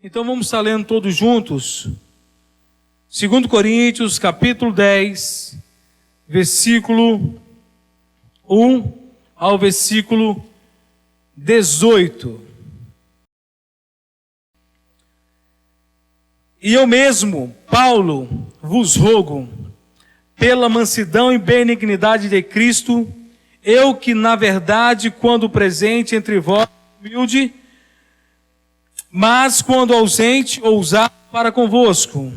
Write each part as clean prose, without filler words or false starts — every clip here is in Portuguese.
Então vamos estar lendo todos juntos. 2 Coríntios, capítulo 10, versículo 1 ao versículo 18. E eu mesmo, Paulo, vos rogo, pela mansidão e benignidade de Cristo, eu que na verdade, quando presente entre vós, humilde, mas quando ausente, ousado para convosco.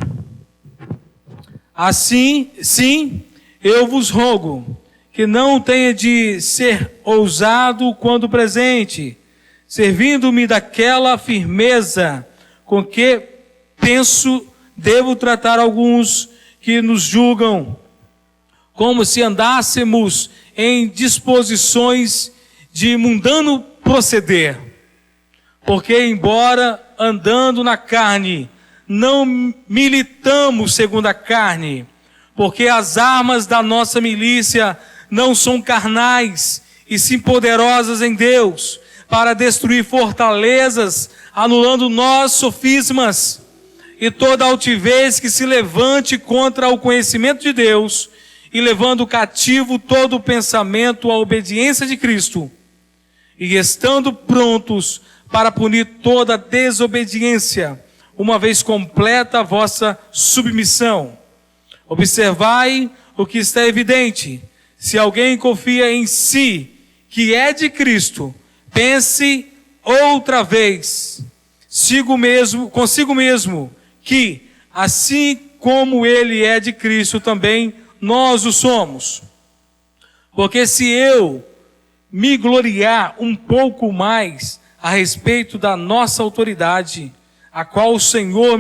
Assim, sim, eu vos rogo, que não tenha de ser ousado quando presente, servindo-me daquela firmeza com que penso devo tratar alguns que nos julgam, como se andássemos em disposições de mundano proceder. Porque, embora andando na carne, não militamos segundo a carne, porque as armas da nossa milícia não são carnais, e sim poderosas em Deus, para destruir fortalezas, anulando nós sofismas, e toda altivez que se levante contra o conhecimento de Deus, e levando cativo todo o pensamento à obediência de Cristo, e estando prontos para punir toda desobediência, uma vez completa a vossa submissão. Observai o que está evidente. Se alguém confia em si, que é de Cristo, pense outra vez, consigo mesmo, que, assim como ele é de Cristo, também nós o somos. Porque se eu me gloriar um pouco mais a respeito da nossa autoridade, a qual o Senhor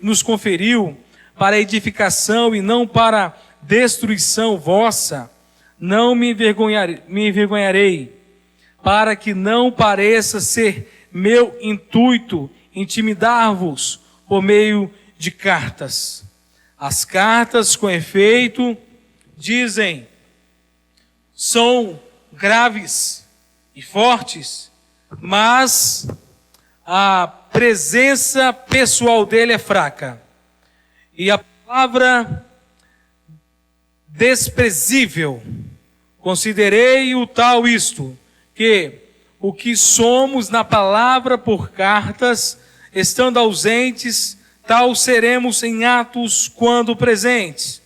nos conferiu para edificação e não para destruição vossa, não me envergonharei, para que não pareça ser meu intuito intimidar-vos por meio de cartas. As cartas, com efeito, dizem, são graves e fortes, mas a presença pessoal dele é fraca. E a palavra desprezível, considerei o tal isto, que o que somos na palavra por cartas, estando ausentes, tal seremos em atos quando presentes.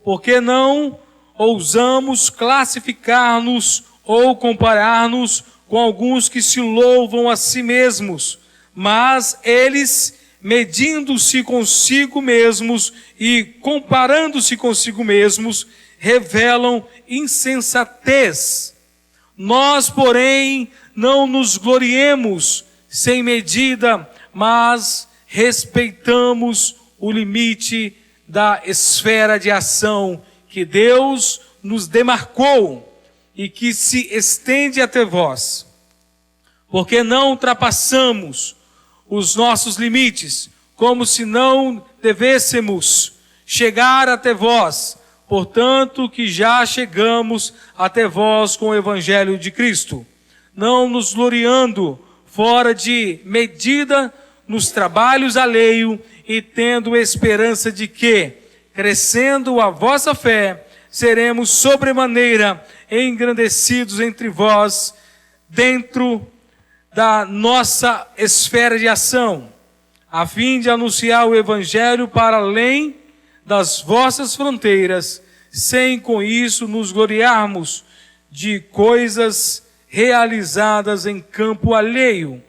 Porque não ousamos classificar-nos ou comparar-nos com alguns que se louvam a si mesmos, mas eles, medindo-se consigo mesmos e comparando-se consigo mesmos, revelam insensatez. Nós, porém, não nos gloriemos sem medida, mas respeitamos o limite da esfera de ação que Deus nos demarcou e que se estende até vós. Porque não ultrapassamos os nossos limites, como se não devêssemos chegar até vós, portanto que já chegamos até vós com o Evangelho de Cristo, não nos gloriando fora de medida nos trabalhos alheios e tendo esperança de que, crescendo a vossa fé, seremos sobremaneira engrandecidos entre vós, dentro da nossa esfera de ação, a fim de anunciar o Evangelho para além das vossas fronteiras, sem com isso nos gloriarmos de coisas realizadas em campo alheio.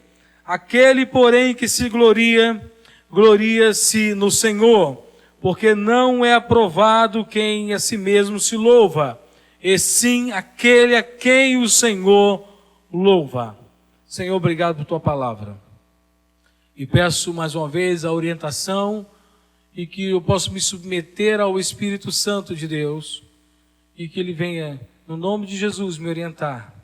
Aquele, porém, que se gloria-se no Senhor, porque não é aprovado quem a si mesmo se louva, e sim aquele a quem o Senhor louva. Senhor, obrigado por tua palavra. E peço mais uma vez a orientação e que eu possa me submeter ao Espírito Santo de Deus e que Ele venha, no nome de Jesus, me orientar.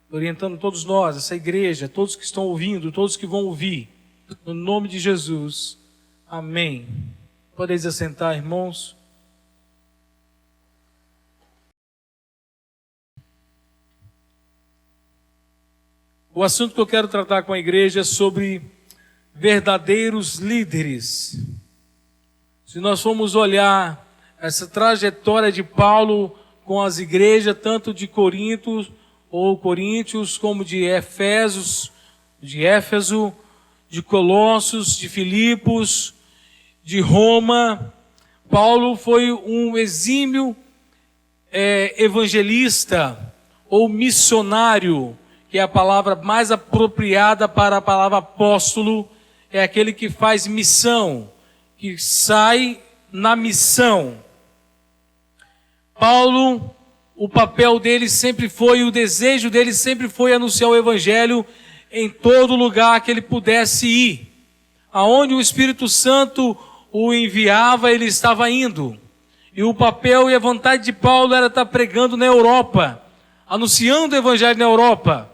Orientando todos nós, essa igreja, todos que estão ouvindo, todos que vão ouvir. No nome de Jesus. Amém. Podeis assentar, irmãos. O assunto que eu quero tratar com a igreja é sobre verdadeiros líderes. Se nós formos olhar essa trajetória de Paulo com as igrejas, tanto de Corinto ou Coríntios, como de Éfeso, de Colossos, de Filipos, de Roma, Paulo foi um exímio evangelista ou missionário, que é a palavra mais apropriada para a palavra apóstolo, é aquele que faz missão, que sai na missão. Paulo, o papel dele sempre foi, o desejo dele sempre foi anunciar o evangelho em todo lugar que ele pudesse ir. Aonde o Espírito Santo o enviava, ele estava indo. E o papel e a vontade de Paulo era estar pregando na Europa, anunciando o evangelho na Europa.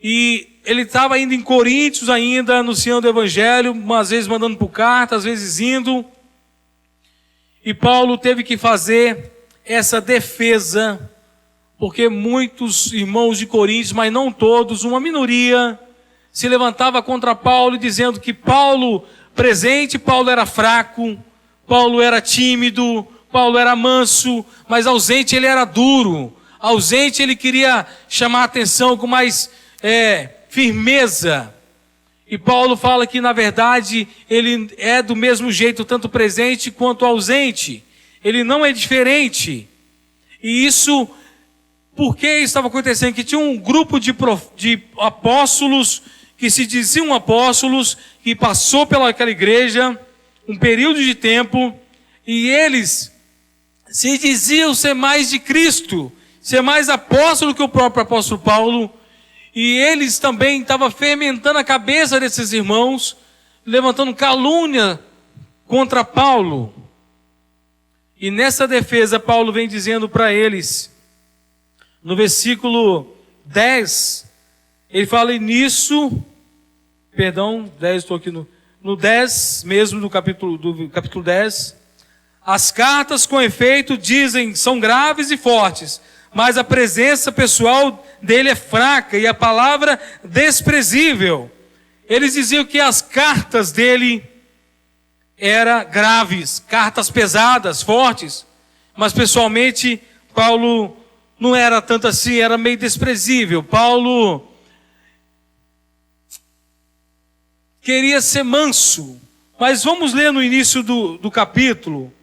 E ele estava indo em Coríntios ainda, anunciando o evangelho, às vezes mandando por carta, às vezes indo. E Paulo teve que fazer essa defesa, porque muitos irmãos de Coríntios, mas não todos, uma minoria, se levantava contra Paulo, dizendo que Paulo, presente, Paulo era fraco, Paulo era tímido, Paulo era manso, mas ausente ele era duro, ausente ele queria chamar a atenção com mais firmeza. E Paulo fala que, na verdade, ele é do mesmo jeito, tanto presente quanto ausente. Ele não é diferente. E isso, por que estava acontecendo? Que tinha um grupo de apóstolos, que se diziam apóstolos, que passou pelaquela igreja, um período de tempo, e eles se diziam ser mais de Cristo, ser mais apóstolo que o próprio apóstolo Paulo. E eles também estavam fermentando a cabeça desses irmãos, levantando calúnia contra Paulo. E nessa defesa, Paulo vem dizendo para eles, no versículo 10, ele fala nisso, 10, estou aqui no 10 mesmo do capítulo 10, as cartas com efeito dizem, são graves e fortes, mas a presença pessoal dele é fraca e a palavra desprezível. Eles diziam que as cartas dele eram graves, cartas pesadas, fortes, mas pessoalmente Paulo não era tanto assim, era meio desprezível. Paulo queria ser manso, mas vamos ler no início do capítulo,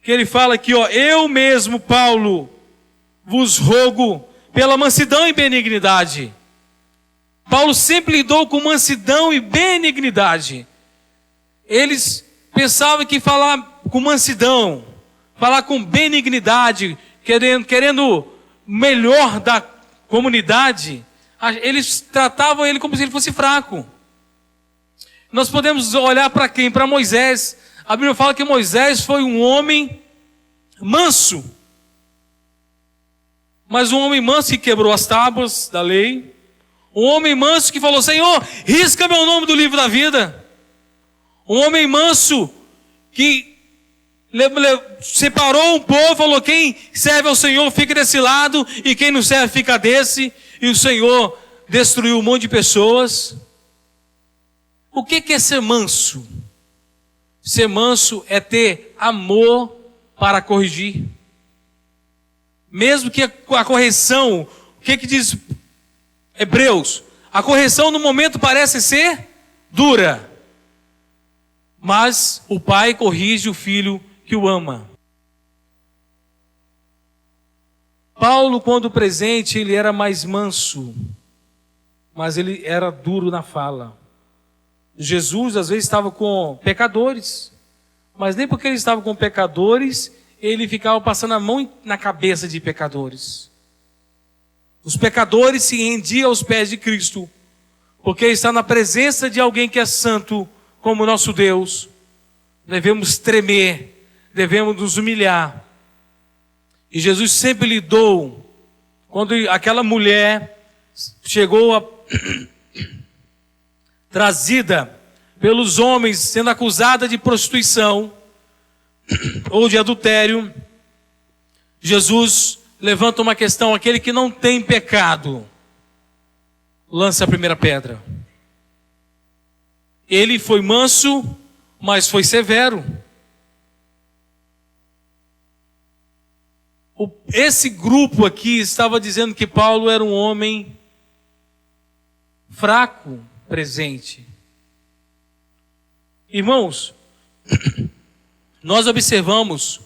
que ele fala aqui, eu mesmo, Paulo, vos rogo pela mansidão e benignidade. Paulo sempre lidou com mansidão e benignidade. Eles pensavam que falar com mansidão, falar com benignidade, querendo melhor da comunidade, eles tratavam ele como se ele fosse fraco. Nós podemos olhar para quem? Para Moisés. A Bíblia fala que Moisés foi um homem manso. Mas um homem manso que quebrou as tábuas da lei. Um homem manso que falou, Senhor, risca meu nome do livro da vida. Um homem manso que separou um povo, falou, quem serve ao Senhor fica desse lado, e quem não serve fica desse. E o Senhor destruiu um monte de pessoas. O que é ser manso? Ser manso é ter amor para corrigir. Mesmo que a correção, o que diz Hebreus? A correção no momento parece ser dura, mas o pai corrige o filho que o ama. Paulo, quando presente, ele era mais manso, mas ele era duro na fala. Jesus, às vezes, estava com pecadores, mas nem porque ele estava com pecadores, ele ficava passando a mão na cabeça de pecadores. Os pecadores se rendiam aos pés de Cristo, porque está na presença de alguém que é santo, como nosso Deus. Devemos tremer, devemos nos humilhar. E Jesus sempre lidou, quando aquela mulher chegou trazida pelos homens, sendo acusada de prostituição ou de adultério, Jesus levanta uma questão, aquele que não tem pecado, lança a primeira pedra. Ele foi manso, mas foi severo. Esse grupo aqui estava dizendo que Paulo era um homem fraco, presente. Irmãos, nós observamos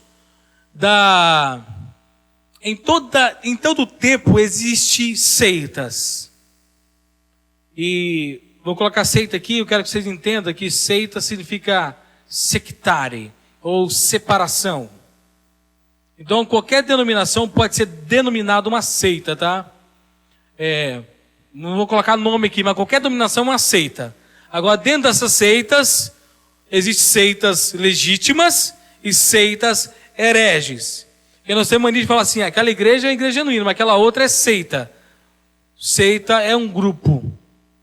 em todo tempo existe seitas. E vou colocar seita aqui, eu quero que vocês entendam que seita significa sectare ou separação. Então qualquer denominação pode ser denominada uma seita, tá? Não vou colocar nome aqui, mas qualquer denominação é uma seita. Agora dentro dessas seitas, existem seitas legítimas e seitas hereges. E nós temos mania de falar assim, aquela igreja é a igreja genuína, mas aquela outra é seita. Seita é um grupo.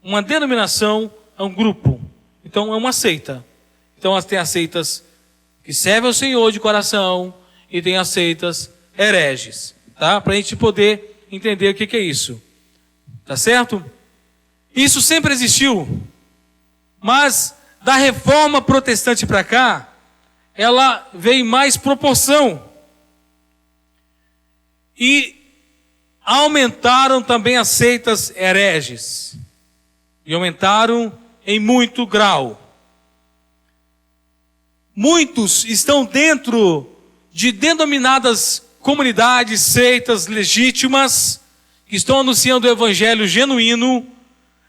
Uma denominação é um grupo. Então é uma seita. Então tem as seitas que servem ao Senhor de coração e tem as seitas hereges. Tá? Para a gente poder entender o que é isso. Tá certo? Isso sempre existiu. Mas da reforma protestante para cá, ela veio em mais proporção. E aumentaram também as seitas hereges. E aumentaram em muito grau. Muitos estão dentro de denominadas comunidades, seitas legítimas, que estão anunciando o evangelho genuíno,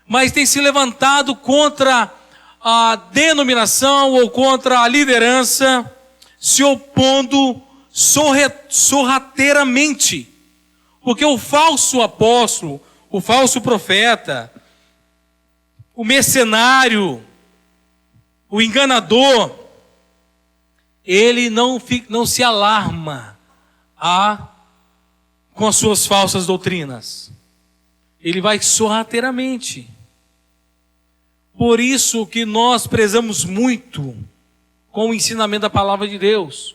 mas têm se levantado contra a denominação ou contra a liderança, se opondo sorrateiramente. Porque o falso apóstolo, o falso profeta, o mercenário, o enganador, ele não se alarma com as suas falsas doutrinas. Ele vai sorrateiramente. Por isso que nós prezamos muito com o ensinamento da palavra de Deus.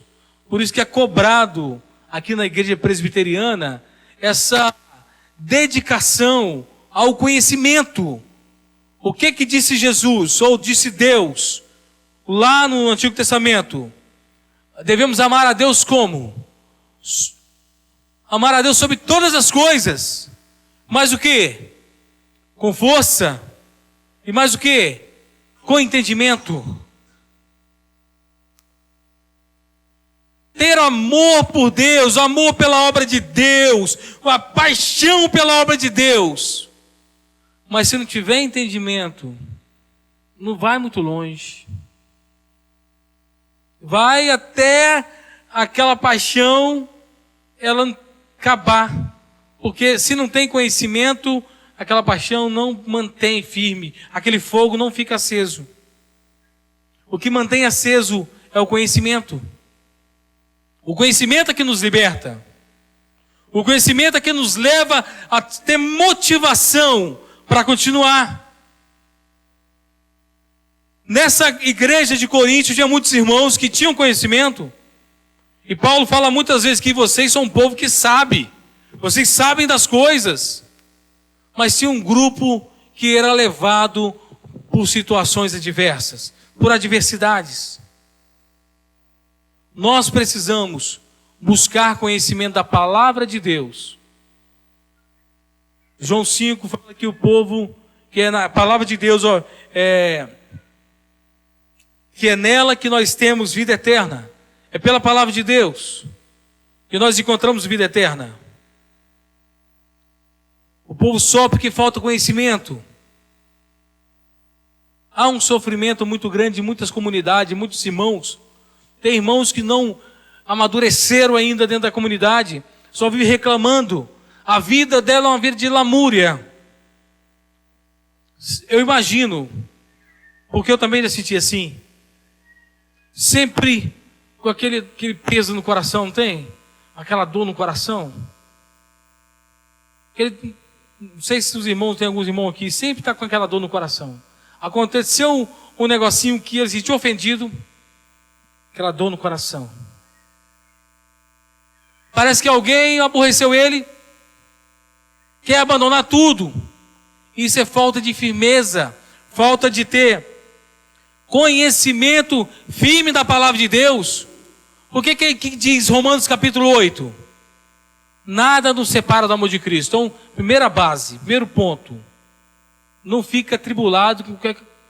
Por isso que é cobrado aqui na igreja presbiteriana essa dedicação ao conhecimento. O que disse Jesus, ou disse Deus, lá no Antigo Testamento? Devemos amar a Deus como? Amar a Deus sobre todas as coisas. Mas o que? Com força. E mais o que? Com entendimento. Ter amor por Deus, amor pela obra de Deus, uma paixão pela obra de Deus. Mas se não tiver entendimento, não vai muito longe. Vai até aquela paixão ela acabar. Porque se não tem conhecimento, aquela paixão não mantém firme. Aquele fogo não fica aceso. O que mantém aceso é o conhecimento. O conhecimento é que nos liberta. O conhecimento é que nos leva a ter motivação para continuar. Nessa igreja de Corinto tinha muitos irmãos que tinham conhecimento. E Paulo fala muitas vezes que vocês são um povo que sabe. Vocês sabem das coisas. Mas tinha um grupo que era levado por situações adversas, por adversidades. Nós precisamos buscar conhecimento da palavra de Deus. João 5 fala que o povo, que é na palavra de Deus, que é nela que nós temos vida eterna. É pela palavra de Deus que nós encontramos vida eterna. O povo sofre porque falta conhecimento. Há um sofrimento muito grande em muitas comunidades, muitos irmãos. Tem irmãos que não amadureceram ainda dentro da comunidade, só vivem reclamando. A vida dela é uma vida de lamúria. Eu imagino, porque eu também já senti assim, sempre com aquele peso no coração, não tem? Aquela dor no coração. Não sei se os irmãos, tem alguns irmãos aqui, sempre está com aquela dor no coração. Aconteceu um negocinho que eles tinham ofendido, aquela dor no coração. Parece que alguém aborreceu ele, quer abandonar tudo. Isso é falta de firmeza, falta de ter conhecimento firme da palavra de Deus. Por que diz Romanos capítulo 8? Nada nos separa do amor de Cristo. Então, primeira base, primeiro ponto. Não fica atribulado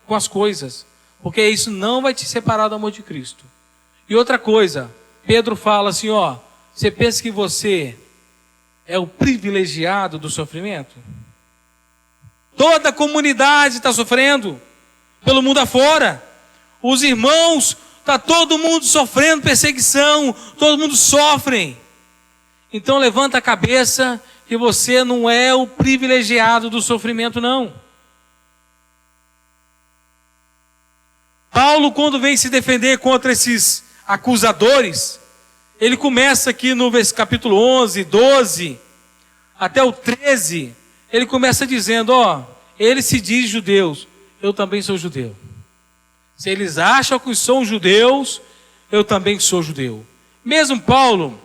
com as coisas, porque isso não vai te separar do amor de Cristo. E outra coisa, Pedro fala assim, ó, você pensa que você é o privilegiado do sofrimento? Toda a comunidade está sofrendo, pelo mundo afora. Os irmãos, está todo mundo sofrendo perseguição, todo mundo sofre. Então levanta a cabeça que você não é o privilegiado do sofrimento, não. Paulo, quando vem se defender contra esses acusadores, ele começa aqui no capítulo 11, 12, até o 13, ele começa dizendo, ó, ele se diz judeus, eu também sou judeu. Se eles acham que são judeus, eu também sou judeu. Mesmo Paulo,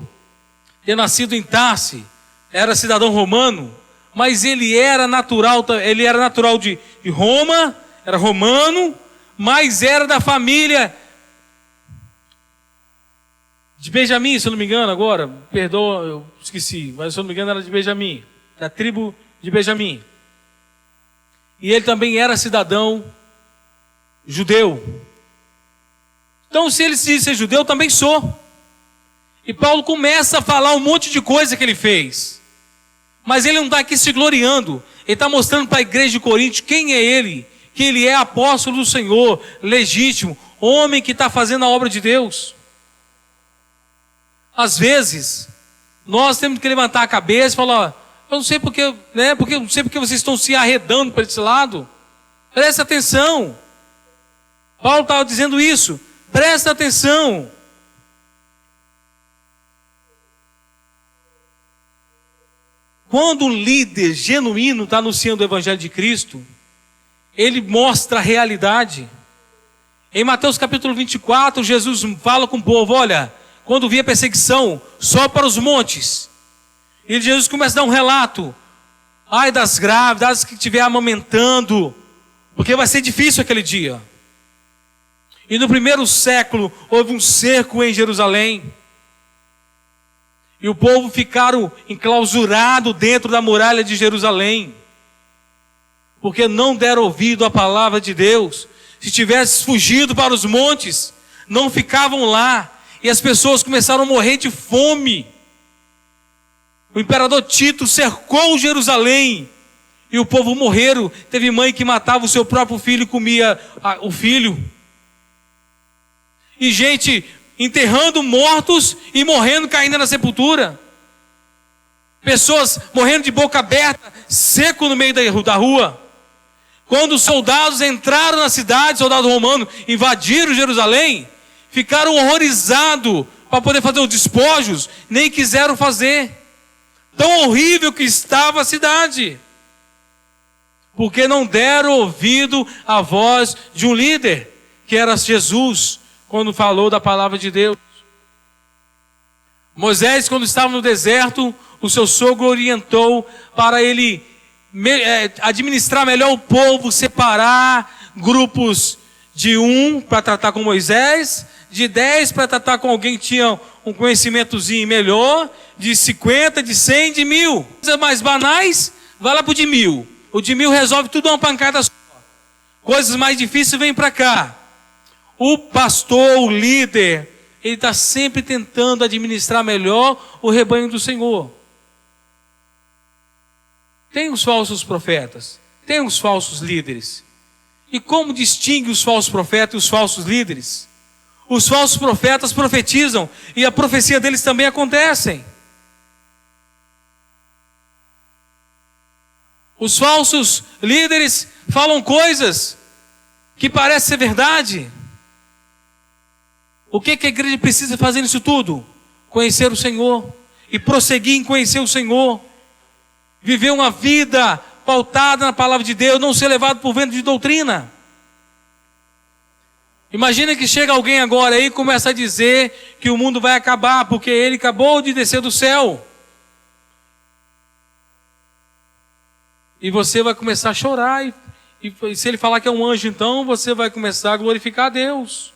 ter nascido em Tarse, era cidadão romano, mas ele era natural de Roma, era romano, mas era da família de Benjamim, se eu não me engano agora, perdoa, eu esqueci, mas se eu não me engano era de Benjamim, da tribo de Benjamim. E ele também era cidadão judeu. Então, se ele se diz ser judeu, eu também sou. E Paulo começa a falar um monte de coisa que ele fez. Mas ele não está aqui se gloriando. Ele está mostrando para a igreja de Corinto quem é ele. Que ele é apóstolo do Senhor, legítimo, homem que está fazendo a obra de Deus. Às vezes, nós temos que levantar a cabeça e falar, eu não sei porque, né? Porque eu não sei porque vocês estão se arredando para esse lado. Presta atenção. Paulo estava dizendo isso. Presta atenção. Quando um líder genuíno está anunciando o Evangelho de Cristo, ele mostra a realidade. Em Mateus capítulo 24, Jesus fala com o povo, olha, quando vier perseguição, só para os montes. E Jesus começa a dar um relato. Ai das grávidas, das que estiver amamentando, porque vai ser difícil aquele dia. E no primeiro século, houve um cerco em Jerusalém. E o povo ficaram enclausurado dentro da muralha de Jerusalém. Porque não deram ouvido à palavra de Deus. Se tivesse fugido para os montes, não ficavam lá. E as pessoas começaram a morrer de fome. O imperador Tito cercou Jerusalém. E o povo morreram. Teve mãe que matava o seu próprio filho e comia o filho. E gente enterrando mortos e morrendo, caindo na sepultura. Pessoas morrendo de boca aberta, seco no meio da rua. Quando os soldados entraram na cidade, soldados romanos, invadiram Jerusalém, ficaram horrorizados para poder fazer os despojos, nem quiseram fazer. Tão horrível que estava a cidade. Porque não deram ouvido à voz de um líder, que era Jesus, quando falou da palavra de Deus. Moisés, quando estava no deserto, o seu sogro orientou para ele administrar melhor o povo, separar grupos de 1 para tratar com Moisés, de 10 para tratar com alguém que tinha um conhecimentozinho melhor, de 50, de 100, de 1000. Coisas mais banais, vai lá para o de 1000. O de 1000 resolve tudo uma pancada só. Coisas mais difíceis vêm para cá. O pastor, o líder, ele está sempre tentando administrar melhor o rebanho do Senhor. Tem os falsos profetas, tem os falsos líderes. E como distingue os falsos profetas e os falsos líderes? Os falsos profetas profetizam e a profecia deles também acontecem. Os falsos líderes falam coisas que parecem ser verdade. O que a igreja precisa fazer nisso tudo? Conhecer o Senhor e prosseguir em conhecer o Senhor. Viver uma vida pautada na palavra de Deus, não ser levado por vento de doutrina. Imagina que chega alguém agora aí e começa a dizer que o mundo vai acabar porque ele acabou de descer do céu. E você vai começar a chorar E se ele falar que é um anjo, então você vai começar a glorificar a Deus.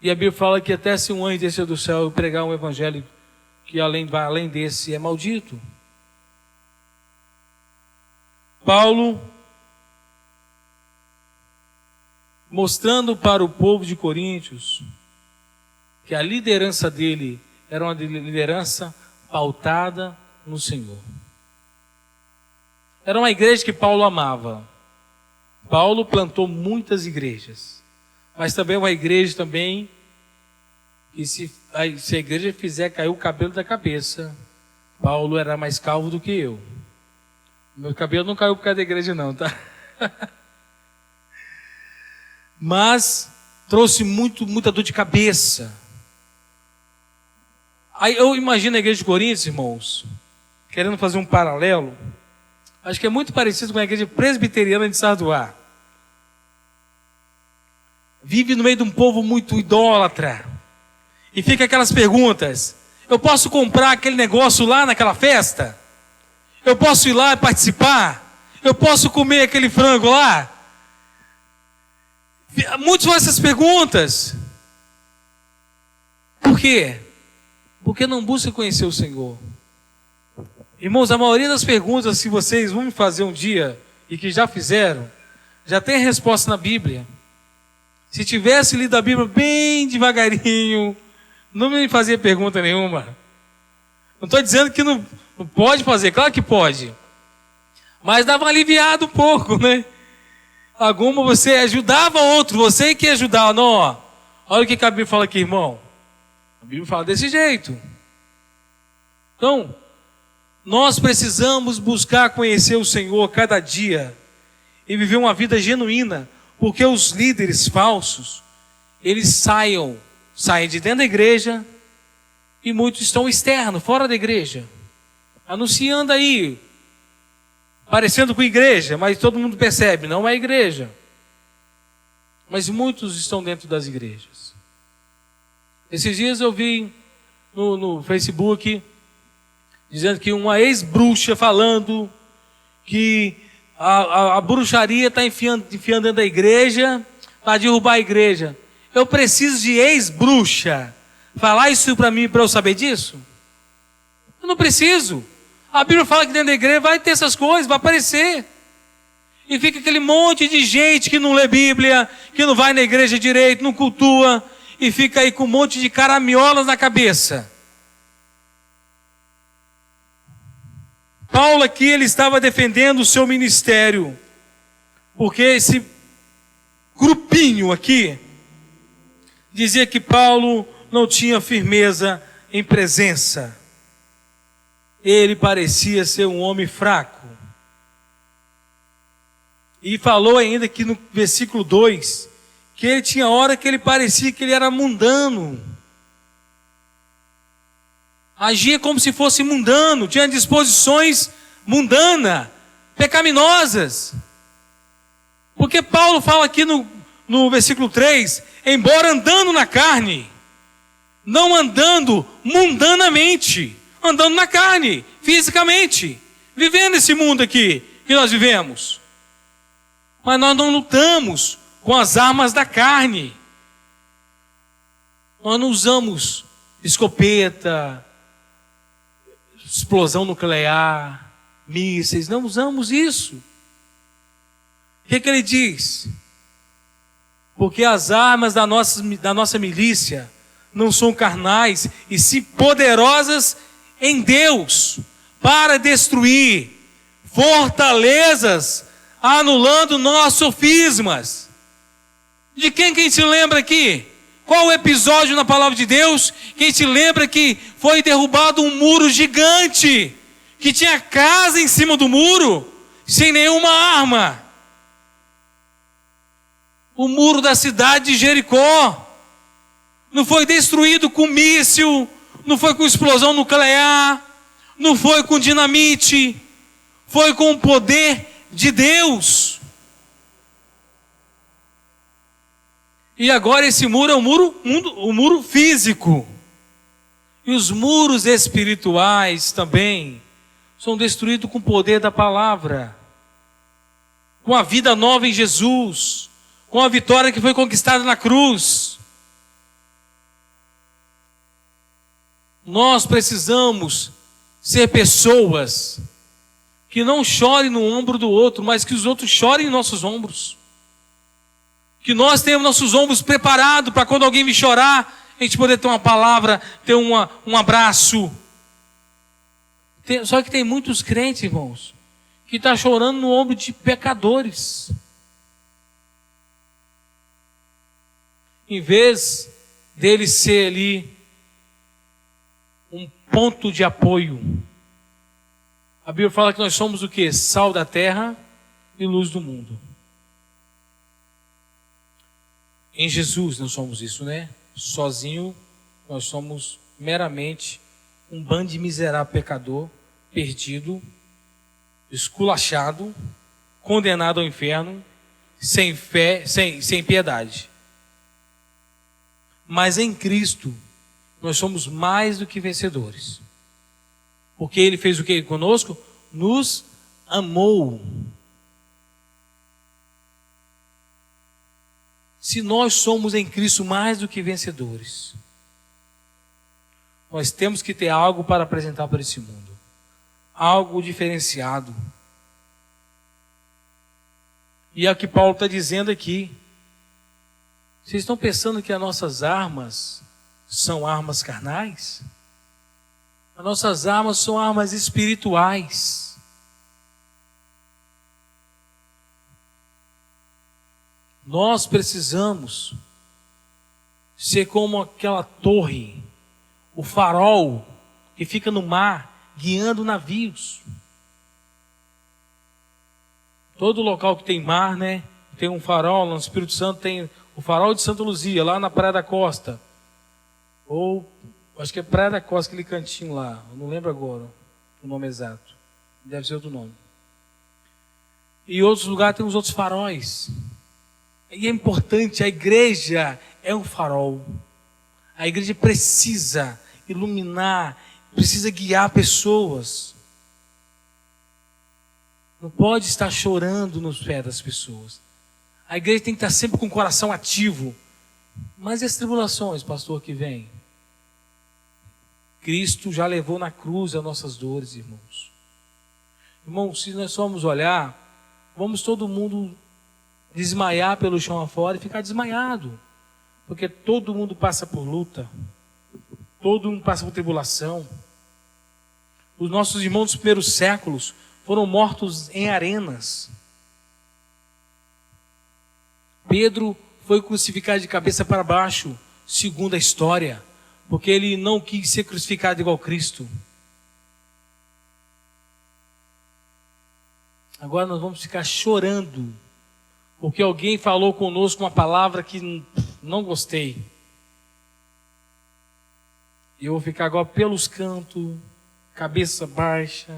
E a Bíblia fala que até se um anjo descer do céu e pregar um evangelho que vai além desse, é maldito. Paulo, mostrando para o povo de Coríntios que a liderança dele era uma liderança pautada no Senhor. Era uma igreja que Paulo amava. Paulo plantou muitas igrejas, mas também uma igreja também que se a igreja fizer cair o cabelo da cabeça, Paulo era mais calvo do que eu. Meu cabelo não caiu por causa da igreja não, tá? Mas trouxe muita dor de cabeça. Aí eu imagino a igreja de Coríntios, irmãos, querendo fazer um paralelo, acho que é muito parecido com a igreja presbiteriana de Sarduá. Vive no meio de um povo muito idólatra. E fica aquelas perguntas: eu posso comprar aquele negócio lá naquela festa? Eu posso ir lá e participar? Eu posso comer aquele frango lá? Muitos fazem essas perguntas. Por quê? Porque não busca conhecer o Senhor. Irmãos, a maioria das perguntas que vocês vão me fazer um dia, e que já fizeram, já tem resposta na Bíblia. Se tivesse lido a Bíblia bem devagarinho, não me fazia pergunta nenhuma. Não estou dizendo que não pode fazer, claro que pode. Mas dava um aliviado um pouco, né? Alguma você ajudava outro, você que ajudava. Não, ó, olha o que a Bíblia fala aqui, irmão. A Bíblia fala desse jeito. Então, nós precisamos buscar conhecer o Senhor cada dia e viver uma vida genuína, porque os líderes falsos, eles saem de dentro da igreja e muitos estão externos, fora da igreja, anunciando aí, parecendo com igreja, mas todo mundo percebe, não é igreja. Mas muitos estão dentro das igrejas. Esses dias eu vi no Facebook dizendo que uma ex-bruxa falando que a bruxaria está enfiando dentro da igreja para derrubar a igreja. Eu preciso de ex-bruxa falar isso para mim, para eu saber disso? Eu não preciso. A Bíblia fala que dentro da igreja vai ter essas coisas, vai aparecer. E fica aquele monte de gente que não lê Bíblia, que não vai na igreja direito, não cultua, e fica aí com um monte de caramiolas na cabeça. Paulo aqui, ele estava defendendo o seu ministério, porque esse grupinho aqui dizia que Paulo não tinha firmeza em presença. Ele parecia ser um homem fraco. E falou ainda que no versículo 2, que ele tinha hora que ele parecia que ele era mundano. Agia como se fosse mundano, tinha disposições mundanas, pecaminosas. Porque Paulo fala aqui no versículo 3, embora andando na carne, não andando mundanamente, andando na carne, fisicamente, vivendo esse mundo aqui que nós vivemos. Mas nós não lutamos com as armas da carne. Nós não usamos escopeta, explosão nuclear, mísseis, não usamos isso. O que ele diz? Porque as armas da nossa milícia não são carnais, e sim poderosas em Deus, para destruir fortalezas, anulando nossos sofismas. De quem a gente lembra aqui? Qual o episódio na palavra de Deus que a gente lembra que foi derrubado um muro gigante, que tinha casa em cima do muro, sem nenhuma arma? O muro da cidade de Jericó não foi destruído com míssil, não foi com explosão nuclear, não foi com dinamite, foi com o poder de Deus. E agora esse muro é um muro físico. E os muros espirituais também são destruídos com o poder da palavra, com a vida nova em Jesus, com a vitória que foi conquistada na cruz. Nós precisamos ser pessoas que não chorem no ombro do outro, mas que os outros chorem em nossos ombros. Que nós tenhamos nossos ombros preparados para quando alguém vir chorar, a gente poder ter uma palavra, ter um abraço. Só que tem muitos crentes, irmãos, que estão chorando no ombro de pecadores. Em vez dele ser ali um ponto de apoio. A Bíblia fala que nós somos o quê? Sal da terra e luz do mundo. Em Jesus nós somos isso, né? Sozinho nós somos meramente um bando de miserável pecador, perdido, esculachado, condenado ao inferno, sem fé, sem piedade. Mas em Cristo nós somos mais do que vencedores. Porque Ele fez o que conosco? Nos amou. Se nós somos em Cristo mais do que vencedores, nós temos que ter algo para apresentar para esse mundo. Algo diferenciado. E é o que Paulo está dizendo aqui. Vocês estão pensando que as nossas armas são armas carnais? As nossas armas são armas espirituais. Nós precisamos ser como aquela torre, o farol que fica no mar, guiando navios. Todo local que tem mar, né? Tem um farol, no Espírito Santo tem o farol de Santa Luzia, lá na Praia da Costa. Ou, acho que é Praia da Costa, aquele cantinho lá. Eu não lembro agora o nome exato. Deve ser outro nome. E em outros lugares tem os outros faróis. E é importante, a igreja é um farol. A igreja precisa iluminar, precisa guiar pessoas. Não pode estar chorando nos pés das pessoas. A igreja tem que estar sempre com o coração ativo. Mas e as tribulações, pastor, que vem? Cristo já levou na cruz as nossas dores, irmãos. Irmãos, se nós formos olhar, vamos todo mundo desmaiar pelo chão afora e ficar desmaiado. Porque todo mundo passa por luta. Todo mundo passa por tribulação. Os nossos irmãos dos primeiros séculos foram mortos em arenas. Pedro foi crucificado de cabeça para baixo, segundo a história, porque ele não quis ser crucificado igual Cristo. Agora nós vamos ficar chorando, porque alguém falou conosco uma palavra que não gostei. E eu vou ficar agora pelos cantos, cabeça baixa.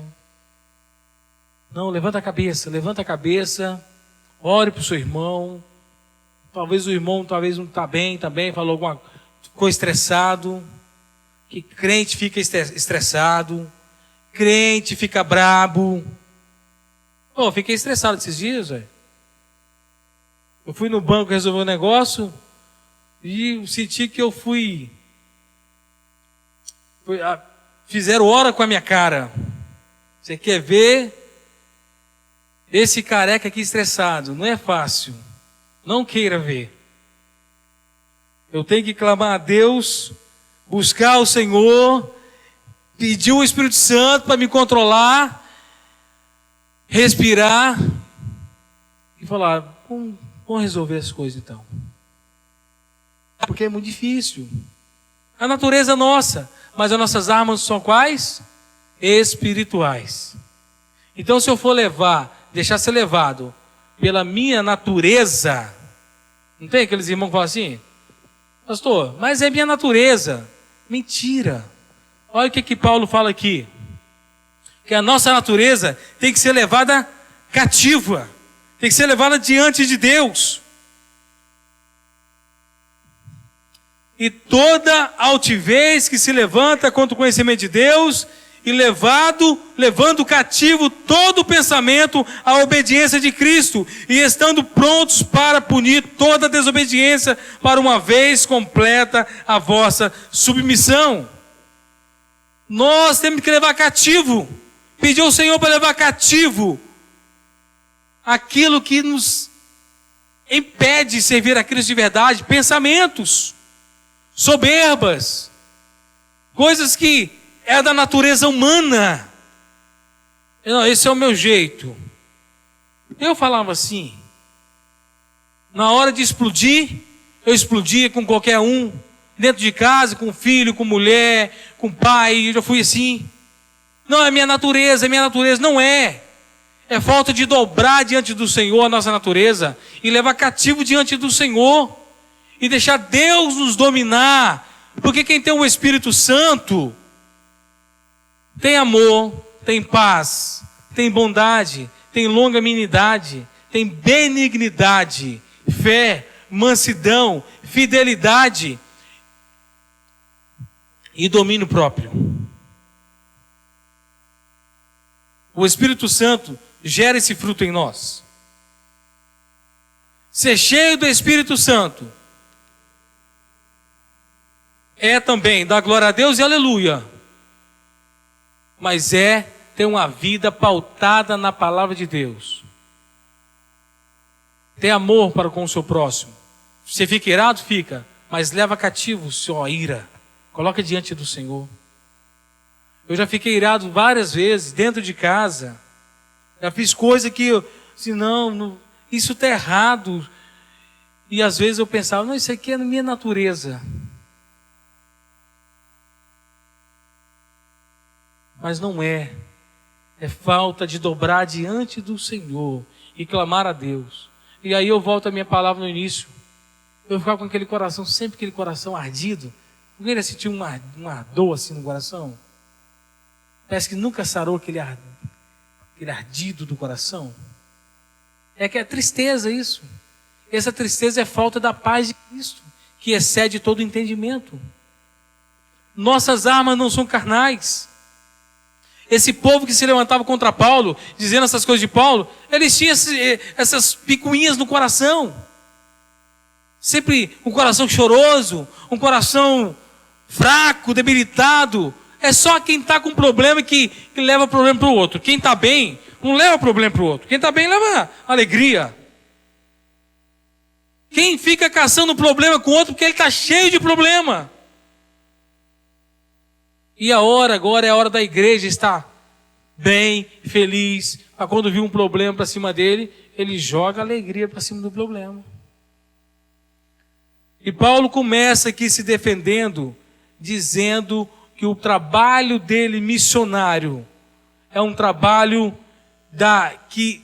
Não, levanta a cabeça, ore para o seu irmão. Talvez o irmão não está bem também, falou alguma coisa, ficou estressado. Que crente fica estressado, crente fica brabo. Eu fiquei estressado esses dias, velho. Eu fui no banco resolver um negócio e senti que eu fizeram hora com a minha cara. Você quer ver esse careca aqui estressado? Não é fácil. Não queira ver. Eu tenho que clamar a Deus, buscar o Senhor, pedir o Espírito Santo para me controlar, respirar e falar, vamos resolver as coisas então. Porque é muito difícil. A natureza é nossa, mas as nossas armas são quais? Espirituais. Então se eu for deixar ser levado pela minha natureza, não tem aqueles irmãos que falam assim, pastor, mas é minha natureza. Mentira. Olha o que Paulo fala aqui. Que a nossa natureza tem que ser levada cativa. Tem que ser levada diante de Deus. E toda altivez que se levanta contra o conhecimento de Deus, e levando cativo todo o pensamento à obediência de Cristo, e estando prontos para punir toda desobediência, para uma vez completa a vossa submissão. Nós temos que levar cativo, pedir ao Senhor para levar cativo aquilo que nos impede de servir a Cristo de verdade, pensamentos, soberbas, coisas que é da natureza humana. Não, esse é o meu jeito. Eu falava assim. Na hora de explodir, eu explodia com qualquer um. Dentro de casa, com filho, com mulher, com pai. Eu já fui assim. Não, é minha natureza, é minha natureza. Não é. É falta de dobrar diante do Senhor a nossa natureza. E levar cativo diante do Senhor. E deixar Deus nos dominar. Porque quem tem o Espírito Santo tem amor, tem paz, tem bondade, tem longanimidade, tem benignidade, fé, mansidão, fidelidade e domínio próprio. O Espírito Santo gera esse fruto em nós. Ser cheio do Espírito Santo é também dar glória a Deus e aleluia. Mas é ter uma vida pautada na palavra de Deus. Ter amor para com o seu próximo. Você fica irado? Fica. Mas leva cativo sua ira. Coloca diante do Senhor. Eu já fiquei irado várias vezes dentro de casa. Já fiz coisa que eu assim, não, isso está errado. E às vezes eu pensava, não, isso aqui é na minha natureza. Mas não é. É falta de dobrar diante do Senhor e clamar a Deus. E aí eu volto à minha palavra no início. Eu ficava com aquele coração, sempre aquele coração ardido. Alguém já sentiu um ardor assim no coração? Parece que nunca sarou aquele ardido do coração. É que é tristeza isso. Essa tristeza é falta da paz de Cristo, que excede todo entendimento. Nossas armas não são carnais. Esse povo que se levantava contra Paulo, dizendo essas coisas de Paulo, eles tinham essas picuinhas no coração. Sempre um coração choroso, um coração fraco, debilitado. É só quem está com problema que leva problema para o outro. Quem está bem, não leva problema para o outro. Quem está bem, leva alegria. Quem fica caçando problema com o outro, porque ele está cheio de problema. E agora é a hora da igreja estar bem, feliz. Para quando vir um problema para cima dele, ele joga alegria para cima do problema. E Paulo começa aqui se defendendo, dizendo que o trabalho dele missionário é um trabalho que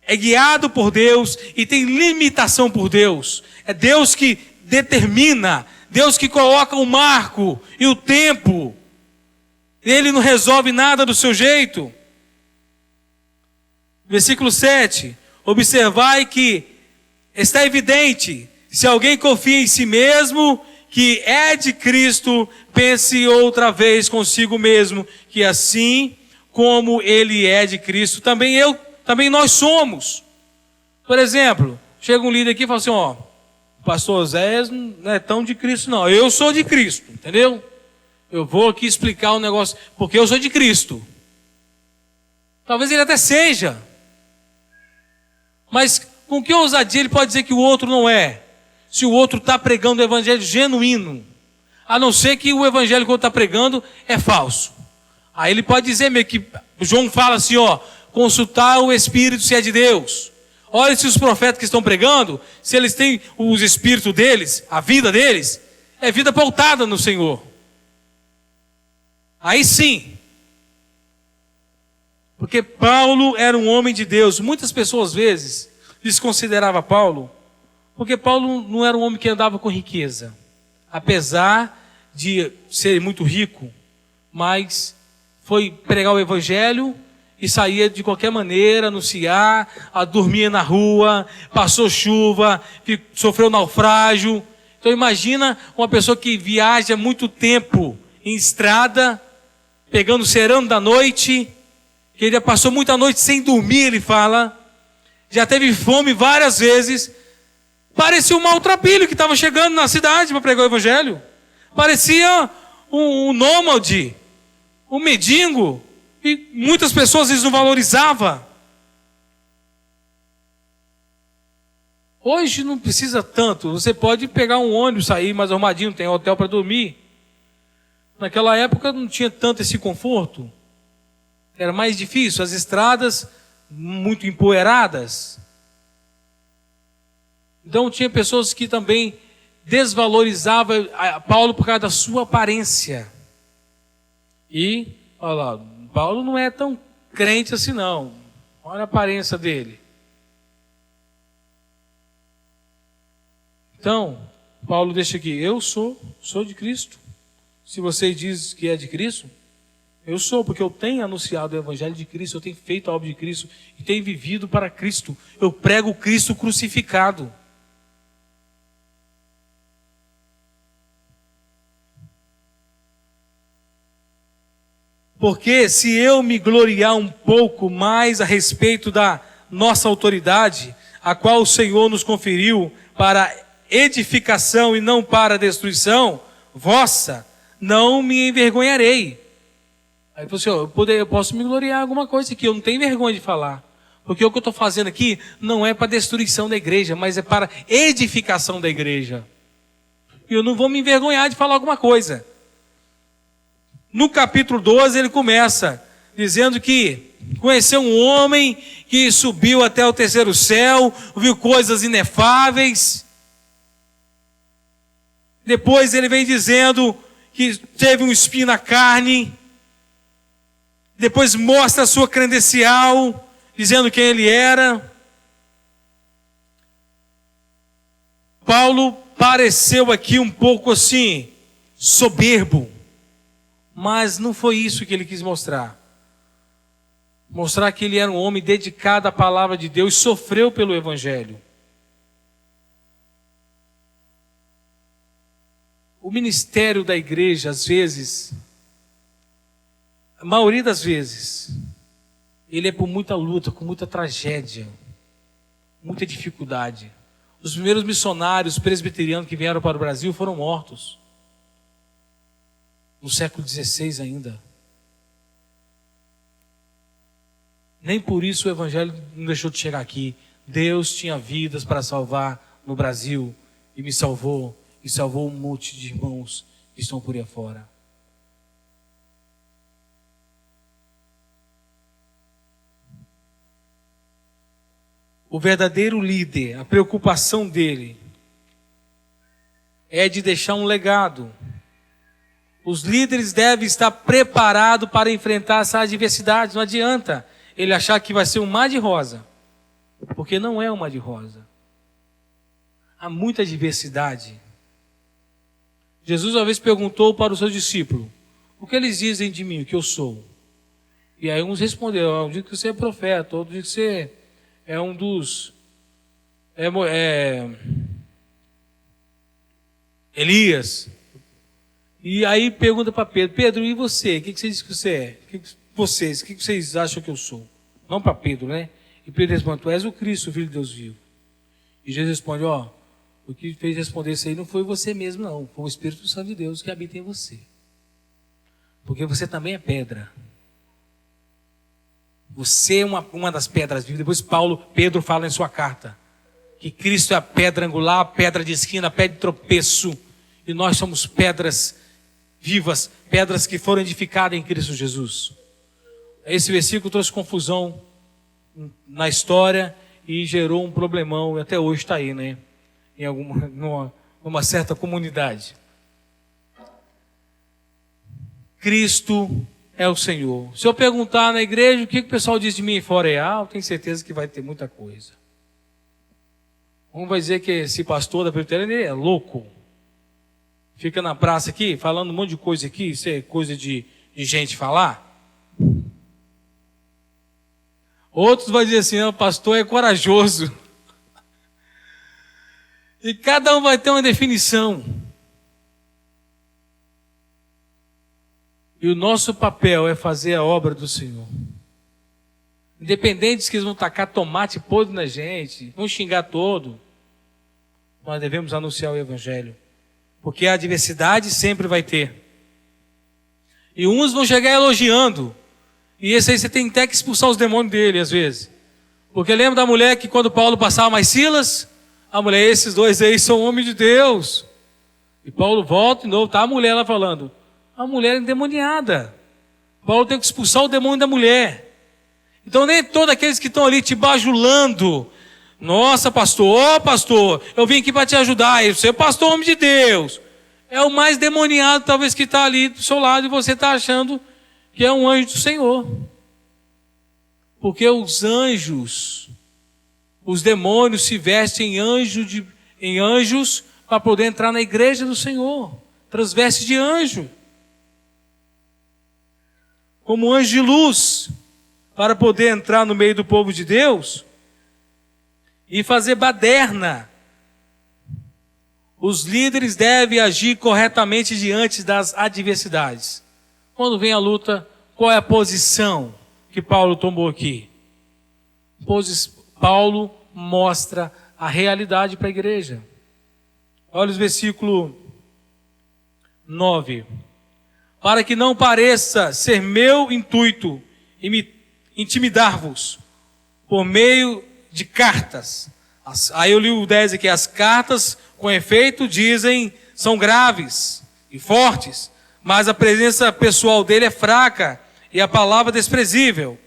é guiado por Deus e tem limitação por Deus. É Deus que determina, Deus que coloca o marco e o tempo. Ele não resolve nada do seu jeito. Versículo 7. Observai que está evidente, se alguém confia em si mesmo, que é de Cristo, pense outra vez consigo mesmo, que assim como ele é de Cristo, também nós somos. Por exemplo, chega um líder aqui e fala assim, ó, o pastor Zé não é tão de Cristo não, eu sou de Cristo, entendeu? Eu vou aqui explicar um negócio, porque eu sou de Cristo. Talvez ele até seja, mas com que ousadia ele pode dizer que o outro não é? Se o outro está pregando o evangelho genuíno, a não ser que o evangelho que o outro está pregando é falso. Aí ele pode dizer meio que, João fala assim, ó, consultar o Espírito se é de Deus. Olha se os profetas que estão pregando, se eles têm os espíritos deles, a vida deles, é vida pautada no Senhor. Aí sim. Porque Paulo era um homem de Deus. Muitas pessoas, às vezes, desconsideravam Paulo, porque Paulo não era um homem que andava com riqueza. Apesar de ser muito rico, mas foi pregar o evangelho e saía de qualquer maneira, anunciar, dormia na rua, passou chuva, sofreu naufrágio. Então imagina uma pessoa que viaja muito tempo em estrada, pegando o sereno da noite, que ele já passou muita noite sem dormir, ele fala, já teve fome várias vezes, parecia um maltrapilho que estava chegando na cidade para pregar o evangelho, parecia um nômade, um mendigo, e muitas pessoas eles não valorizavam. Hoje não precisa tanto, você pode pegar um ônibus, sair mais arrumadinho, tem hotel para dormir. Naquela época não tinha tanto esse conforto, era mais difícil, as estradas muito empoeiradas. Então tinha pessoas que também desvalorizavam Paulo por causa da sua aparência. E, olha lá, Paulo não é tão crente assim não, olha a aparência dele. Então, Paulo deixa aqui, eu sou de Cristo. Se você diz que é de Cristo, eu sou, porque eu tenho anunciado o evangelho de Cristo, eu tenho feito a obra de Cristo e tenho vivido para Cristo. Eu prego Cristo crucificado. Porque se eu me gloriar um pouco mais a respeito da nossa autoridade, a qual o Senhor nos conferiu para edificação e não para destruição vossa, não me envergonharei. Aí ele falou assim, eu posso me gloriar em alguma coisa aqui, eu não tenho vergonha de falar. Porque o que eu estou fazendo aqui não é para destruição da igreja, mas é para edificação da igreja. E eu não vou me envergonhar de falar alguma coisa. No capítulo 12 ele começa dizendo que conheceu um homem que subiu até o terceiro céu, viu coisas inefáveis. Depois ele vem dizendo que teve um espinho na carne. Depois mostra a sua credencial, dizendo quem ele era. Paulo pareceu aqui um pouco assim, soberbo. Mas não foi isso que ele quis mostrar. Mostrar que ele era um homem dedicado à palavra de Deus e sofreu pelo evangelho. O ministério da igreja, às vezes, a maioria das vezes, ele é por muita luta, com muita tragédia, muita dificuldade. Os primeiros missionários presbiterianos que vieram para o Brasil foram mortos. No século XVI ainda. Nem por isso o evangelho não deixou de chegar aqui. Deus tinha vidas para salvar no Brasil e me salvou. E salvou um monte de irmãos que estão por aí fora. O verdadeiro líder, a preocupação dele é de deixar um legado. Os líderes devem estar preparados para enfrentar essa adversidade. Não adianta ele achar que vai ser um mar de rosa, porque não é um mar de rosa. Há muita adversidade. Jesus uma vez perguntou para os seus discípulos, o que eles dizem de mim, o que eu sou? E aí uns responderam, um dia que você é profeta, outro dia que você é um dos... Elias. E aí pergunta para Pedro, Pedro, e você? O que você diz que você é? O que vocês acham que eu sou? Não para Pedro, né? E Pedro responde, tu és o Cristo, o Filho de Deus vivo. E Jesus responde, o que fez responder isso aí não foi você mesmo, não. Foi o Espírito Santo de Deus que habita em você. Porque você também é pedra. Você é uma das pedras vivas. Depois Pedro fala em sua carta que Cristo é a pedra angular, a pedra de esquina, a pedra de tropeço. E nós somos pedras vivas, pedras que foram edificadas em Cristo Jesus. Esse versículo trouxe confusão na história e gerou um problemão. E até hoje está aí, né? Numa certa comunidade. Cristo é o Senhor. Se eu perguntar na igreja o que o pessoal diz de mim fora, eu tenho certeza que vai ter muita coisa. Um vai dizer que esse pastor da presbiteriana é louco. Fica na praça aqui, falando um monte de coisa aqui, isso é coisa de gente falar. Outros vão dizer assim, o pastor é corajoso. E cada um vai ter uma definição. E o nosso papel é fazer a obra do Senhor. Independente de que eles vão tacar tomate podre na gente, vão xingar todo, nós devemos anunciar o Evangelho. Porque a adversidade sempre vai ter. E uns vão chegar elogiando. E esse aí você tem até que expulsar os demônios dele, às vezes. Porque lembra da mulher que quando Paulo passava mais Silas, a mulher, esses dois aí são homens de Deus. E Paulo volta de novo, tá a mulher lá falando. A mulher é endemoniada. Paulo tem que expulsar o demônio da mulher. Então nem todos aqueles que estão ali te bajulando. Nossa, pastor, pastor, eu vim aqui para te ajudar. Você é pastor, homem de Deus. É o mais demoniado talvez que está ali do seu lado e você está achando que é um anjo do Senhor. Porque os anjos, os demônios se vestem em anjos para poder entrar na igreja do Senhor. Transveste de anjo. Como anjo de luz, para poder entrar no meio do povo de Deus e fazer baderna. Os líderes devem agir corretamente diante das adversidades. Quando vem a luta, qual é a posição que Paulo tomou aqui? Paulo mostra a realidade para a igreja. Olha os versículo 9. Para que não pareça ser meu intuito intimidar-vos por meio de cartas. Aí eu li o 10 aqui. As cartas, com efeito, dizem, são graves e fortes, mas a presença pessoal dele é fraca e a palavra desprezível.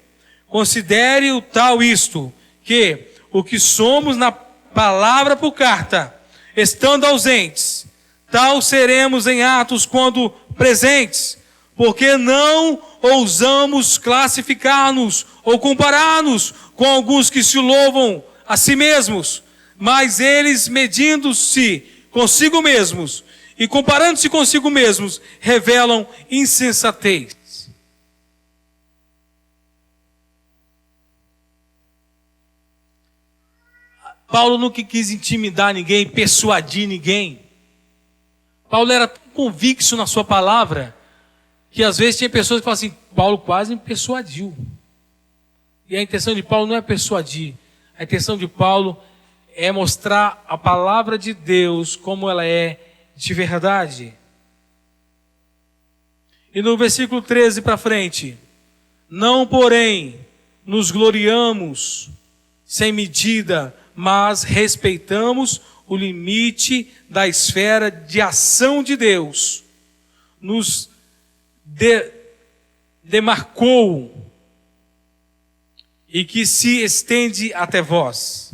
Considere o tal isto, que o que somos na palavra por carta, estando ausentes, tal seremos em atos quando presentes, porque não ousamos classificar-nos ou comparar-nos com alguns que se louvam a si mesmos, mas eles, medindo-se consigo mesmos e comparando-se consigo mesmos, revelam insensatez. Paulo nunca quis intimidar ninguém, persuadir ninguém. Paulo era tão convicto na sua palavra, que às vezes tinha pessoas que falavam assim, Paulo quase me persuadiu. E a intenção de Paulo não é persuadir. A intenção de Paulo é mostrar a palavra de Deus como ela é de verdade. E no versículo 13 para frente. Não, porém, nos gloriamos sem medida, mas respeitamos o limite da esfera de ação de Deus. Nos demarcou e que se estende até vós.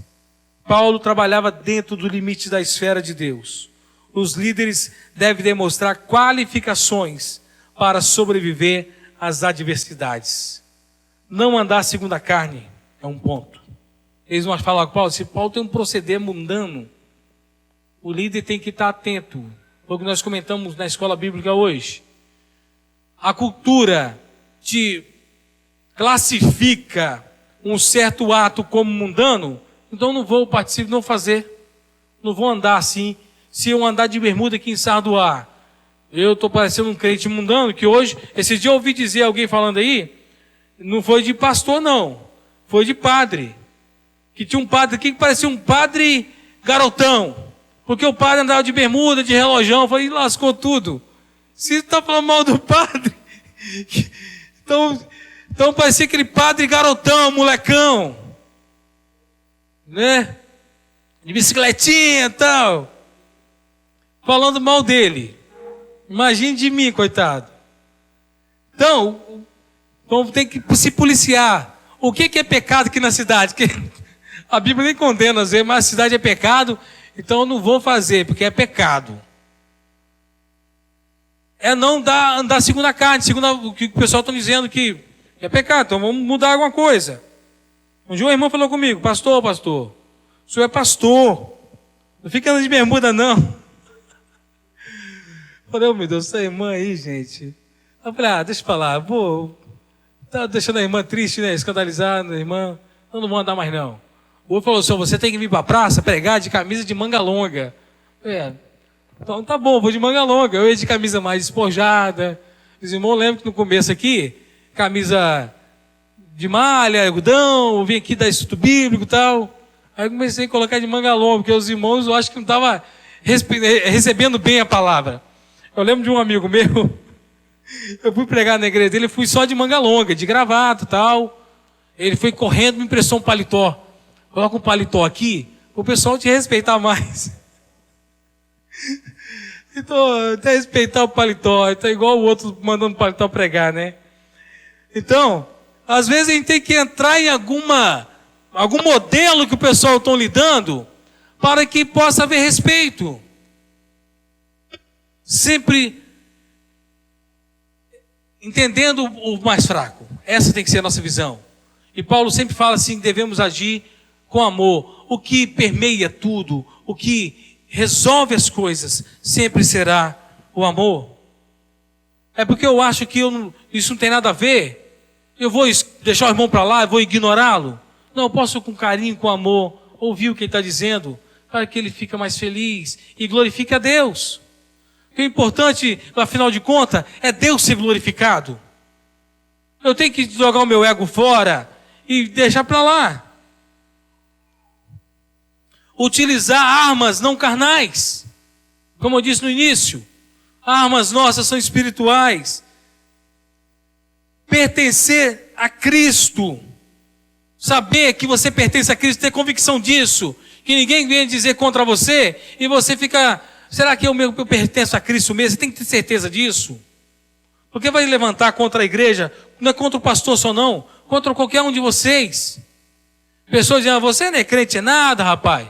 Paulo trabalhava dentro do limite da esfera de Deus. Os líderes devem demonstrar qualificações para sobreviver às adversidades. Não andar segundo a carne é um ponto. Eles vão falar com Paulo, se Paulo tem um proceder mundano, o líder tem que estar atento. Foi o que nós comentamos na escola bíblica hoje. A cultura te classifica um certo ato como mundano, então não vou participar, não fazer. Não vou andar assim. Se eu andar de bermuda aqui em Sarduá, eu estou parecendo um crente mundano, que hoje, esse dia eu ouvi dizer alguém falando aí, não foi de pastor não, foi de padre. Que tinha um padre aqui que parecia um padre garotão. Porque o padre andava de bermuda, de relojão, falei, lascou tudo. Se está falando mal do padre, então parecia aquele padre garotão, molecão, né? De bicicletinha e tal. Falando mal dele. Imagine de mim, coitado. Então tem que se policiar. O que é pecado aqui na cidade? Que a Bíblia nem condena, às vezes, mas a cidade é pecado, então eu não vou fazer, porque é pecado. É não andar segundo a carne, segundo o que o pessoal está dizendo que é pecado, então vamos mudar alguma coisa. Um dia uma irmã falou comigo, pastor, o senhor é pastor, não fica andando de bermuda não. Eu falei, oh meu Deus, essa irmã aí, gente. Eu falei, deixa eu falar, tá deixando a irmã triste, né, escandalizada, a irmã, eu não vou andar mais não. O outro falou, senhor, você tem que vir para a praça pregar de camisa de manga longa. Então tá bom, vou de manga longa. Eu ia de camisa mais despojada, Os irmãos lembram que no começo aqui, camisa de malha, algodão, eu vim aqui dar estudo bíblico e tal. Aí eu comecei a colocar de manga longa, porque os irmãos eu acho que não estavam recebendo bem a palavra. Eu lembro de um amigo meu, eu fui pregar na igreja dele, fui só de manga longa, de gravata e tal. Ele foi correndo, me emprestou um paletó. Coloca um paletó aqui, o pessoal te respeitar mais. Então, até respeitar o paletó, então igual o outro mandando o paletó pregar, né? Então, às vezes a gente tem que entrar em algum modelo que o pessoal está lidando, para que possa haver respeito. Sempre entendendo o mais fraco. Essa tem que ser a nossa visão. E Paulo sempre fala assim, devemos agir com amor. O que permeia tudo, o que resolve as coisas, sempre será o amor. É porque eu acho que isso não tem nada a ver. Eu vou deixar o irmão para lá, eu vou ignorá-lo. Não, eu posso com carinho, com amor, ouvir o que ele está dizendo, para que ele fique mais feliz e glorifique a Deus. O importante, afinal de contas, é Deus ser glorificado. Eu tenho que jogar o meu ego fora e deixar para lá. Utilizar armas não carnais. Como eu disse no início, armas nossas são espirituais. Pertencer a Cristo. Saber que você pertence a Cristo, ter convicção disso. Que ninguém venha dizer contra você e você fica... Será que eu pertenço a Cristo mesmo? Você tem que ter certeza disso. Porque vai levantar contra a igreja, não é contra o pastor só não, contra qualquer um de vocês. Pessoas dizem, você não é crente, é nada, rapaz.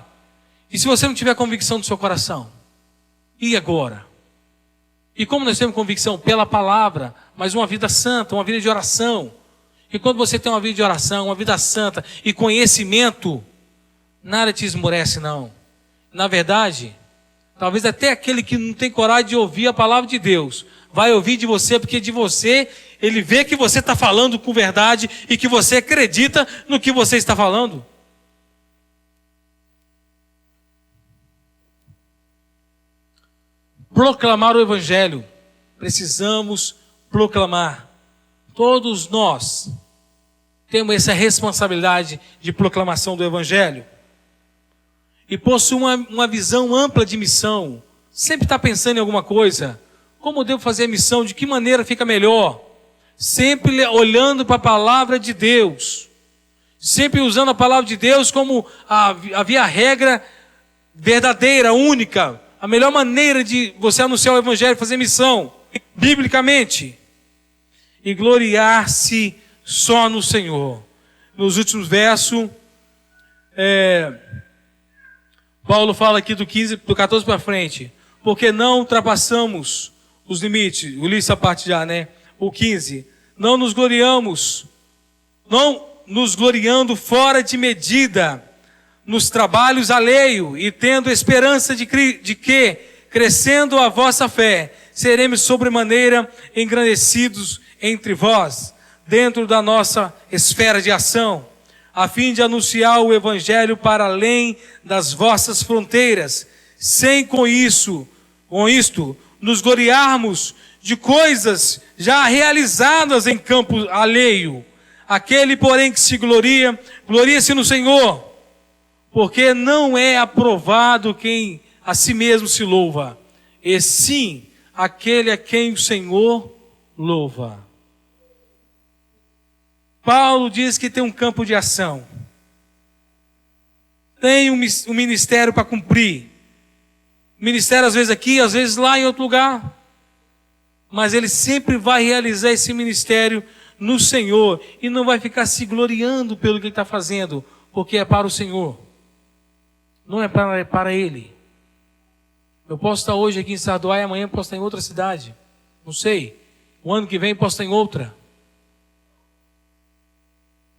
E se você não tiver convicção do seu coração? E agora? E como nós temos convicção? Pela palavra, mas uma vida santa, uma vida de oração. E quando você tem uma vida de oração, uma vida santa e conhecimento, nada te esmorece não. Na verdade... Talvez até aquele que não tem coragem de ouvir a palavra de Deus, vai ouvir de você, porque de você, ele vê que você está falando com verdade e que você acredita no que você está falando. Proclamar o Evangelho. Precisamos proclamar. Todos nós temos essa responsabilidade de proclamação do Evangelho. E possui uma visão ampla de missão. Sempre está pensando em alguma coisa. Como eu devo fazer a missão? De que maneira fica melhor? Sempre olhando para a palavra de Deus. Sempre usando a palavra de Deus como a regra verdadeira, única. A melhor maneira de você anunciar o Evangelho, fazer missão. Biblicamente. E gloriar-se só no Senhor. Nos últimos versos... Paulo fala aqui do 14 para frente. Porque não ultrapassamos os limites. Eu li essa parte já, né? O 15. Não nos gloriando fora de medida nos trabalhos alheios e tendo esperança de que, crescendo a vossa fé, seremos sobremaneira engrandecidos entre vós, dentro da nossa esfera de ação, a fim de anunciar o Evangelho para além das vossas fronteiras, sem com isto, nos gloriarmos de coisas já realizadas em campo alheio. Aquele, porém, que se gloria-se no Senhor, porque não é aprovado quem a si mesmo se louva, e sim aquele a quem o Senhor louva. Paulo diz que tem um campo de ação. Tem um ministério para cumprir. Ministério às vezes aqui, às vezes lá em outro lugar. Mas ele sempre vai realizar esse ministério no Senhor. E não vai ficar se gloriando pelo que ele está fazendo. Porque é para o Senhor. Não é para ele. Eu posso estar hoje aqui em Sardoá e amanhã posso estar em outra cidade. Não sei. O ano que vem posso estar em outra.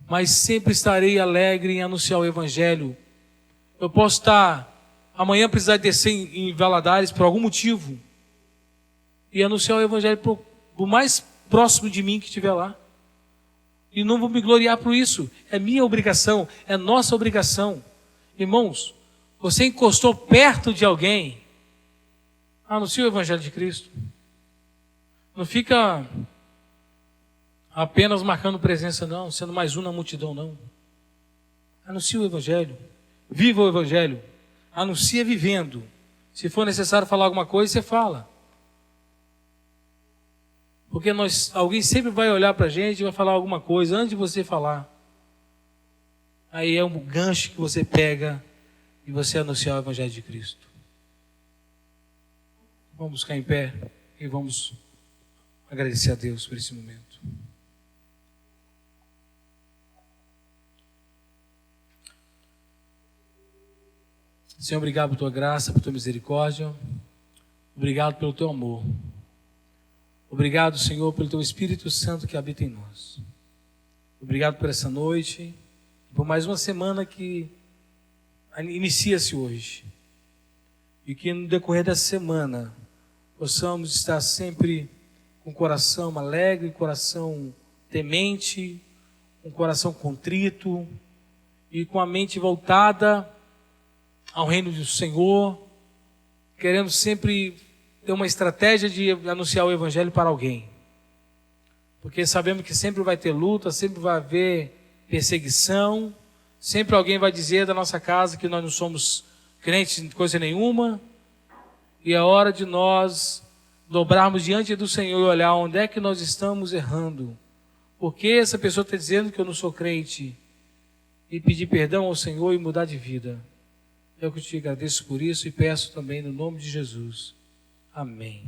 Mas sempre estarei alegre em anunciar o Evangelho. Eu posso estar, amanhã precisar descer em Valadares por algum motivo, e anunciar o Evangelho para o mais próximo de mim que estiver lá. E não vou me gloriar por isso. É minha obrigação, é nossa obrigação. Irmãos, você encostou perto de alguém, anuncie o Evangelho de Cristo. Não fica apenas marcando presença, não, sendo mais um na multidão, não. Anuncia o Evangelho. Viva o Evangelho. Anuncia vivendo. Se for necessário falar alguma coisa, você fala. Porque alguém sempre vai olhar para a gente e vai falar alguma coisa antes de você falar. Aí é um gancho que você pega e você anunciar o Evangelho de Cristo. Vamos ficar em pé e vamos agradecer a Deus por esse momento. Senhor, obrigado por tua graça, por tua misericórdia. Obrigado pelo teu amor. Obrigado, Senhor, pelo teu Espírito Santo que habita em nós. Obrigado por essa noite, por mais uma semana que inicia-se hoje. E que no decorrer dessa semana possamos estar sempre com o coração alegre, coração temente, com o coração contrito e com a mente voltada ao reino do Senhor, querendo sempre ter uma estratégia de anunciar o Evangelho para alguém. Porque sabemos que sempre vai ter luta, sempre vai haver perseguição, sempre alguém vai dizer da nossa casa que nós não somos crentes em coisa nenhuma, e é hora de nós dobrarmos diante do Senhor e olhar onde é que nós estamos errando. Porque essa pessoa está dizendo que eu não sou crente, e pedir perdão ao Senhor e mudar de vida. Eu que te agradeço por isso e peço também no nome de Jesus. Amém.